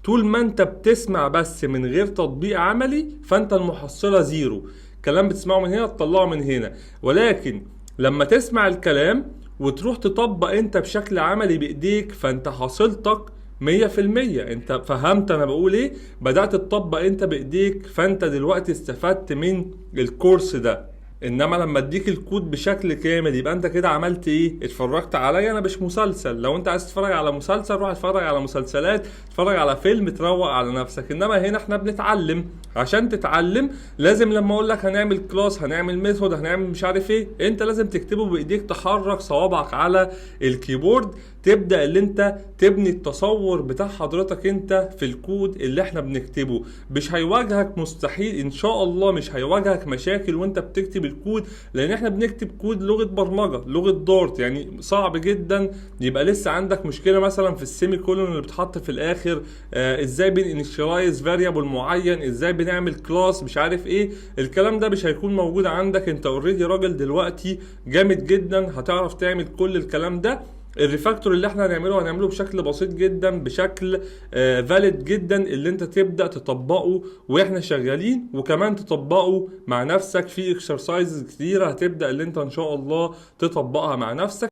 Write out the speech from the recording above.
طول ما انت بتسمع بس من غير تطبيق عملي فانت المحصلة زيرو. كلام بتسمعه من هنا تطلعه من هنا. ولكن لما تسمع الكلام وتروح تطبق انت بشكل عملي بايديك فانت حصيلتك 100%. انت فهمت انا بقول ايه؟ بدأت تطبق انت بايديك فانت دلوقتي استفدت من الكورس ده. انما لما اديك الكود بشكل كامل يبقى انت كده عملت ايه؟ اتفرجت عليا انا مش مسلسل. لو انت عايز تتفرج على مسلسل روح اتفرج على مسلسلات، اتفرج على فيلم تروق على نفسك. انما هنا احنا بنتعلم. عشان تتعلم لازم لما اقول لك هنعمل كلاس، هنعمل ميثود، هنعمل مش عارف ايه، انت لازم تكتبه بايديك، تحرك صوابعك على الكيبورد، تبدأ اللي انت تبني التصور بتاع حضرتك انت في الكود اللي احنا بنكتبه. مش هيواجهك مستحيل ان شاء الله، مش هيواجهك مشاكل وانت بتكتب الكود، لان احنا بنكتب كود لغة برمجة، لغة دارت، يعني صعب جدا يبقى لسه عندك مشكلة مثلا في السيمي كولون اللي بتحط في الاخر. ازاي بنinitialize فاريبل معين، ازاي بنعمل كلاس مش عارف ايه. الكلام ده مش هيكون موجود عندك. انت اوريدي راجل دلوقتي جامد جدا، هتعرف تعمل كل الكلام ده. الريفاكتور اللي احنا هنعمله بشكل بسيط جدا، بشكل فاليد جدا، اللي انت تبدا تطبقه واحنا شغالين، وكمان تطبقه مع نفسك في اكسرسايزز كتيره هتبدا اللي انت ان شاء الله تطبقها مع نفسك.